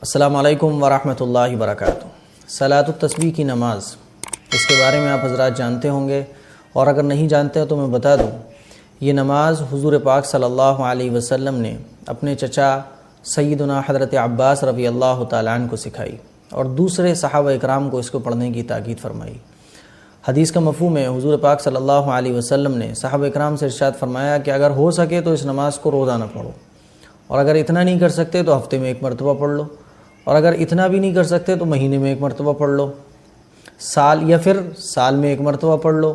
السلام علیکم ورحمۃ اللہ وبرکاتہ۔ صلاۃ التسبیح کی نماز، اس کے بارے میں آپ حضرات جانتے ہوں گے، اور اگر نہیں جانتے تو میں بتا دوں، یہ نماز حضور پاک صلی اللہ علیہ وسلم نے اپنے چچا سیدنا حضرت عباس رضی اللہ تعالیٰ عنہ کو سکھائی اور دوسرے صحابہ اکرام کو اس کو پڑھنے کی تاکید فرمائی۔ حدیث کا مفہوم ہے، حضور پاک صلی اللہ علیہ وسلم نے صحابہ اکرام سے ارشاد فرمایا کہ اگر ہو سکے تو اس نماز کو روزانہ پڑھو، اور اگر اتنا نہیں کر سکتے تو ہفتے میں ایک مرتبہ پڑھ لو، اور اگر اتنا بھی نہیں کر سکتے تو مہینے میں ایک مرتبہ پڑھ لو، سال میں ایک مرتبہ پڑھ لو،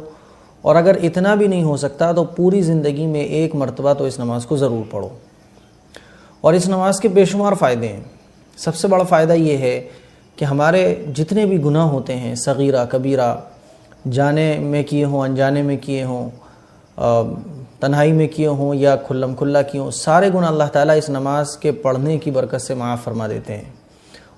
اور اگر اتنا بھی نہیں ہو سکتا تو پوری زندگی میں ایک مرتبہ تو اس نماز کو ضرور پڑھو۔ اور اس نماز کے بے شمار فائدے ہیں۔ سب سے بڑا فائدہ یہ ہے کہ ہمارے جتنے بھی گناہ ہوتے ہیں، صغیرہ کبیرہ، جانے میں کیے ہوں، انجانے میں کیے ہوں، تنہائی میں کیے ہوں یا کھلم کھلا کیے ہوں، سارے گناہ اللہ تعالیٰ اس نماز کے پڑھنے کی برکت سے معاف فرما دیتے ہیں۔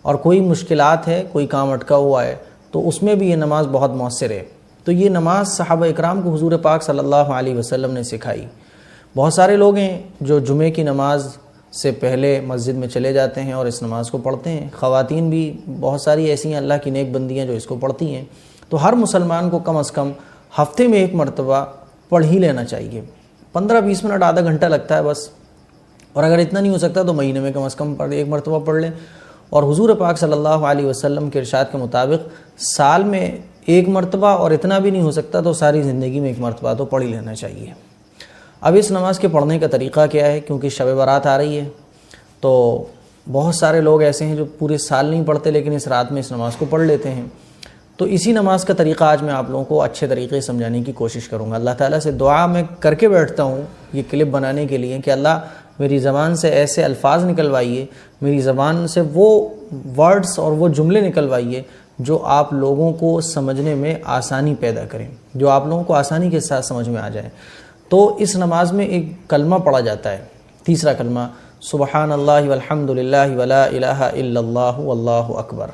اور کوئی مشکلات ہے، کوئی کام اٹکا ہوا ہے تو اس میں بھی یہ نماز بہت مؤثر ہے۔ تو یہ نماز صحابہ اکرام کو حضور پاک صلی اللہ علیہ وسلم نے سکھائی۔ بہت سارے لوگ ہیں جو جمعے کی نماز سے پہلے مسجد میں چلے جاتے ہیں اور اس نماز کو پڑھتے ہیں۔ خواتین بھی بہت ساری ایسی ہیں، اللہ کی نیک بندیاں جو اس کو پڑھتی ہیں۔ تو ہر مسلمان کو کم از کم ہفتے میں ایک مرتبہ پڑھ ہی لینا چاہیے۔ 15-20 منٹ، آدھا گھنٹہ لگتا ہے بس، اور اگر اتنا نہیں ہو سکتا تو مہینے میں کم از کم ایک مرتبہ پڑھ لیں۔ اور حضور پاک صلی اللہ علیہ وسلم کے ارشاد کے مطابق سال میں ایک مرتبہ، اور اتنا بھی نہیں ہو سکتا تو ساری زندگی میں ایک مرتبہ تو پڑھ ہی لینا چاہیے۔ اب اس نماز کے پڑھنے کا طریقہ کیا ہے؟ کیونکہ شب برات آ رہی ہے تو بہت سارے لوگ ایسے ہیں جو پورے سال نہیں پڑھتے لیکن اس رات میں اس نماز کو پڑھ لیتے ہیں۔ تو اسی نماز کا طریقہ آج میں آپ لوگوں کو اچھے طریقے سے سمجھانے کی کوشش کروں گا۔ اللہ تعالیٰ سے دعا میں کر کے بیٹھتا ہوں یہ کلپ بنانے کے لیے کہ اللہ میری زبان سے ایسے الفاظ نکلوائیے، میری زبان سے وہ ورڈز اور وہ جملے نکلوائیے جو آپ لوگوں کو سمجھنے میں آسانی پیدا کریں، جو آپ لوگوں کو آسانی کے ساتھ سمجھ میں آ جائے۔ تو اس نماز میں ایک کلمہ پڑھا جاتا ہے، تیسرا کلمہ، سبحان اللہ والحمد للہ ولا الہ الا اللہ واللہ اکبر۔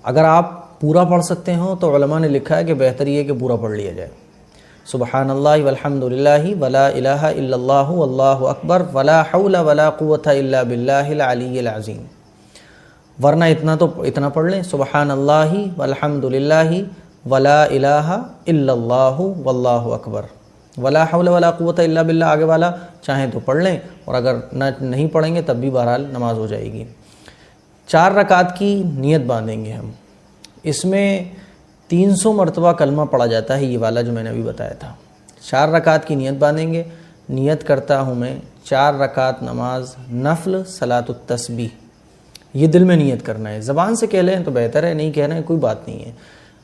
اگر آپ پورا پڑھ سکتے ہوں تو علماء نے لکھا ہے کہ بہتر یہ کہ پورا پڑھ لیا جائے۔ سبحان اللہ والحمد للہ ولا الہ الا اللہ واللہ اکبر ولا حول ولا قوۃ الا باللہ العلی العظیم۔ ورنہ اتنا پڑھ لیں، سبحان اللہ والحمد للہ ولا الہ الا اللہ واللہ اکبر ولا حول ولا قوۃ الا باللہ۔ آگے والا چاہیں تو پڑھ لیں، اور اگر نہیں پڑھیں گے تب بھی بہرحال نماز ہو جائے گی۔ 4 رکعت کی نیت باندھیں گے ہم، اس میں 300 مرتبہ کلمہ پڑھا جاتا ہے، یہ والا جو میں نے ابھی بتایا تھا۔ 4 رکعت کی نیت باندھیں گے۔ نیت کرتا ہوں میں 4 رکعت نماز نفل صلاۃ التسبیح، یہ دل میں نیت کرنا ہے۔ زبان سے کہہ لیں تو بہتر ہے، نہیں کہہ رہے ہیں کوئی بات نہیں ہے۔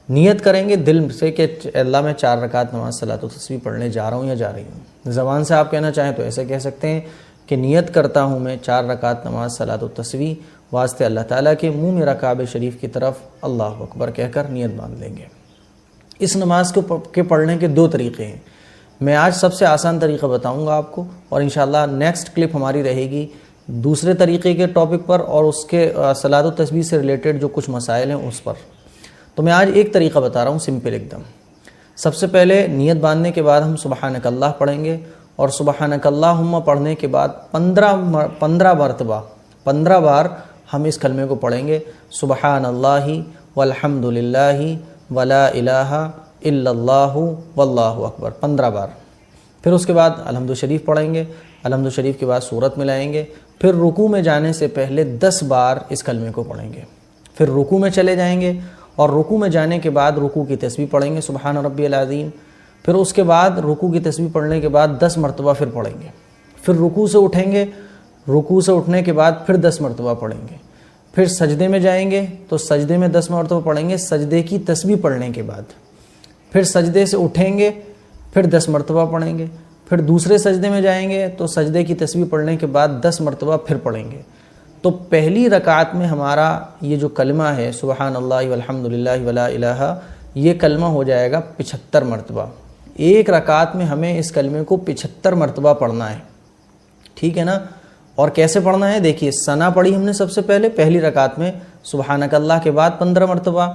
نیت کریں گے دل سے کہ اللہ میں 4 رکعت نماز صلاۃ التسبیح پڑھنے جا رہا ہوں یا جا رہی ہوں۔ زبان سے آپ کہنا چاہیں تو ایسے کہہ سکتے ہیں کہ نیت کرتا ہوں میں 4 رکعت نماز صلاۃ التسبیح، واسطے اللہ تعالیٰ کے منہ میرا کعبہ شریف کی طرف اللہ اکبر کہہ کر نیت باندھ لیں گے۔ اس نماز کے پڑھنے کے 2 طریقے ہیں۔ میں آج سب سے آسان طریقہ بتاؤں گا آپ کو، اور انشاءاللہ نیکسٹ کلپ ہماری رہے گی دوسرے طریقے کے ٹاپک پر اور اس کے صلاۃ التسبیح سے ریلیٹڈ جو کچھ مسائل ہیں اس پر۔ تو میں آج ایک طریقہ بتا رہا ہوں، سمپل ایک دم۔ سب سے پہلے نیت باندھنے کے بعد ہم سبحانک اللہ پڑھیں گے، اور سبحانک اللہم پڑھنے کے بعد 15 بار ہم اس کلمے کو پڑھیں گے، سبحان اللہ والحمد للہ ولا الہ الا اللہ واللہ اکبر، 15 بار۔ پھر اس کے بعد الحمد شریف پڑھیں گے، الحمد شریف کے بعد سورت ملائیں گے، پھر رکوع میں جانے سے پہلے 10 بار اس کلمے کو پڑھیں گے۔ پھر رکوع میں چلے جائیں گے، اور رکوع میں جانے کے بعد رکوع کی تسبیح پڑھیں گے، سبحان ربی العظیم۔ پھر اس کے بعد رکوع کی تسبیح پڑھنے کے بعد 10 مرتبہ پھر پڑھیں گے۔ پھر رکوع سے اٹھیں گے، رکوع سے اٹھنے کے بعد پھر 10 مرتبہ پڑھیں گے۔ پھر سجدے میں جائیں گے تو سجدے میں 10 مرتبہ پڑھیں گے سجدے کی تسبیح پڑھنے کے بعد۔ پھر سجدے سے اٹھیں گے، پھر 10 مرتبہ پڑھیں گے۔ پھر دوسرے سجدے میں جائیں گے تو سجدے کی تسبیح پڑھنے کے بعد 10 مرتبہ پھر پڑھیں گے۔ تو پہلی رکعت میں ہمارا یہ جو کلمہ ہے سبحان اللہ والحمد للہ ولا الہ، یہ کلمہ ہو جائے گا 75 مرتبہ۔ ایک رکعت میں ہمیں اس کلمے کو 75 مرتبہ پڑھنا ہے، ٹھیک ہے نا؟ اور کیسے پڑھنا ہے؟ دیکھیے، ثنا پڑھی ہم نے سب سے پہلی رکعت میں سبحانک اللہ کے بعد 15 مرتبہ،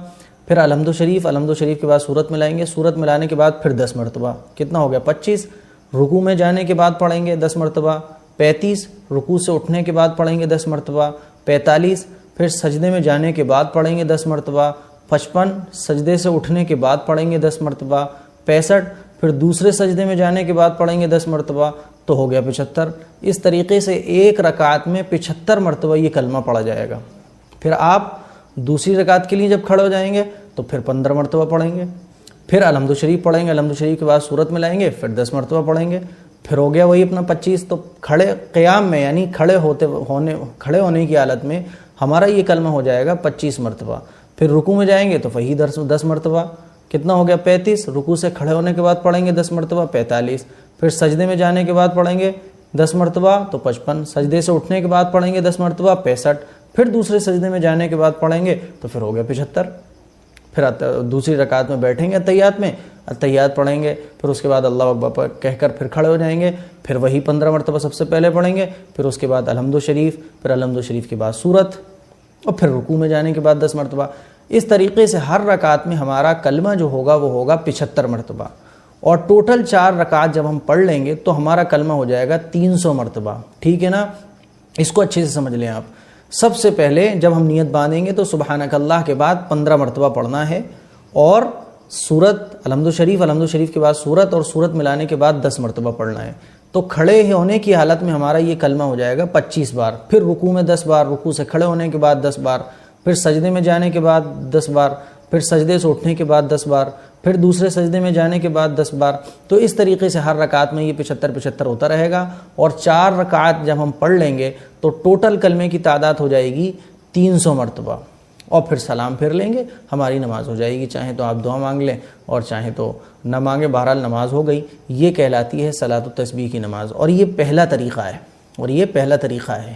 پھر الحمد شریف کے بعد سورت ملائیں گے، سورت ملانے کے بعد پھر 10 مرتبہ، کتنا ہو گیا؟ 25۔ رکوع میں جانے کے بعد پڑھیں گے 10 مرتبہ، 35 رکوع سے اٹھنے کے بعد پڑھیں گے 10 مرتبہ، 45, پھر سجدے میں جانے کے بعد پڑھیں گے 10 مرتبہ، 55 سجدے سے اٹھنے کے بعد پڑھیں گے 10 مرتبہ، 65 پھر دوسرے سجدے میں جانے کے بعد پڑھیں گے 10 مرتبہ، تو ہو گیا 75۔ اس طریقے سے ایک رکعت میں 75 مرتبہ یہ کلمہ پڑھا جائے گا۔ پھر آپ دوسری رکعت کے لیے جب کھڑے ہو جائیں گے تو پھر 15 مرتبہ پڑھیں گے، پھر الحمد شریف پڑھیں گے، الحمد شریف کے بعد سورت میں لائیں گے، پھر 10 مرتبہ پڑھیں گے، پھر ہو گیا وہی اپنا 25۔ تو کھڑے قیام میں یعنی کھڑے ہونے کی حالت میں ہمارا یہ کلمہ ہو جائے گا 25 مرتبہ۔ پھر رکوع میں جائیں گے تو وہی 10 مرتبہ، کتنا ہو گیا 35۔ رکوع سے کھڑے ہونے کے بعد پڑھیں گے 10 مرتبہ، 45۔ پھر سجدے میں جانے کے بعد پڑھیں گے 10 مرتبہ تو 55۔ سجدے سے اٹھنے کے بعد پڑھیں گے 10 مرتبہ، 65۔ پھر دوسرے سجدے میں جانے کے بعد پڑھیں گے تو پھر ہو گیا 75۔ پھر دوسری رکعت میں بیٹھیں گے اتحیات میں، اتحیات پڑھیں گے، پھر اس کے بعد اللہ اکبر کہہ کر پھر کھڑے ہو جائیں گے، پھر وہی 15 مرتبہ سب سے پہلے پڑھیں گے، پھر اس کے بعد الحمد شریف، پھر الحمد شریف کے بعد سورت، اور پھر رکوع میں جانے کے بعد 10 مرتبہ۔ اس طریقے سے ہر رکعت میں ہمارا کلمہ جو ہوگا وہ ہوگا 75 مرتبہ، اور ٹوٹل 4 رکعت جب ہم پڑھ لیں گے تو ہمارا کلمہ ہو جائے گا 300 مرتبہ۔ ٹھیک ہے نا؟ اس کو اچھے سے سمجھ لیں آپ۔ سب سے پہلے جب ہم نیت باندھیں گے تو سبحانک اللہ کے بعد 15 مرتبہ پڑھنا ہے، اور سورت الحمد شریف کے بعد سورت، اور سورت ملانے کے بعد 10 مرتبہ پڑھنا ہے۔ تو کھڑے ہونے کی حالت میں ہمارا یہ کلمہ ہو جائے گا 25 بار، پھر رکوع میں 10 بار، رکوع سے کھڑے ہونے کے بعد 10 بار، پھر سجدے میں جانے کے بعد 10 بار، پھر سجدے سے اٹھنے کے بعد 10 بار، پھر دوسرے سجدے میں جانے کے بعد 10 بار۔ تو اس طریقے سے ہر رکعت میں یہ 75 ہوتا رہے گا، اور 4 رکعت جب ہم پڑھ لیں گے تو ٹوٹل کلمے کی تعداد ہو جائے گی 300 مرتبہ، اور پھر سلام پھر لیں گے، ہماری نماز ہو جائے گی۔ چاہیں تو آپ دعا مانگ لیں اور چاہیں تو نہ مانگیں، بہرحال نماز ہو گئی۔ یہ کہلاتی ہے صلاۃ التسبیح کی نماز، اور یہ پہلا طریقہ ہے۔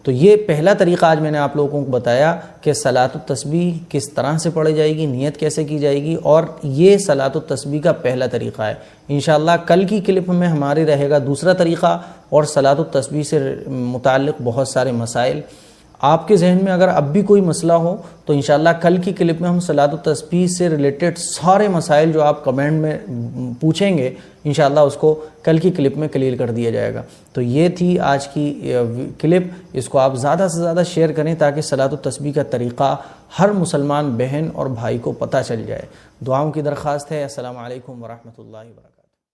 تو یہ پہلا طریقہ آج میں نے آپ لوگوں کو بتایا کہ صلاۃ التسبیح کس طرح سے پڑھی جائے گی، نیت کیسے کی جائے گی، اور یہ صلاۃ التسبیح کا پہلا طریقہ ہے۔ انشاءاللہ کل کی کلپ میں ہمارے رہے گا دوسرا طریقہ، اور صلاۃ التسبیح سے متعلق بہت سارے مسائل۔ آپ کے ذہن میں اگر اب بھی کوئی مسئلہ ہو تو انشاءاللہ کل کی کلپ میں ہم صلاۃ التسبیح سے ریلیٹڈ سارے مسائل جو آپ کمنٹ میں پوچھیں گے انشاءاللہ اس کو کل کی کلپ میں کلیئر کر دیا جائے گا۔ تو یہ تھی آج کی کلپ، اس کو آپ زیادہ سے زیادہ شیئر کریں تاکہ صلاۃ التسبیح کا طریقہ ہر مسلمان بہن اور بھائی کو پتہ چل جائے۔ دعاؤں کی درخواست ہے۔ السلام علیکم ورحمۃ اللہ وبرکاتہ۔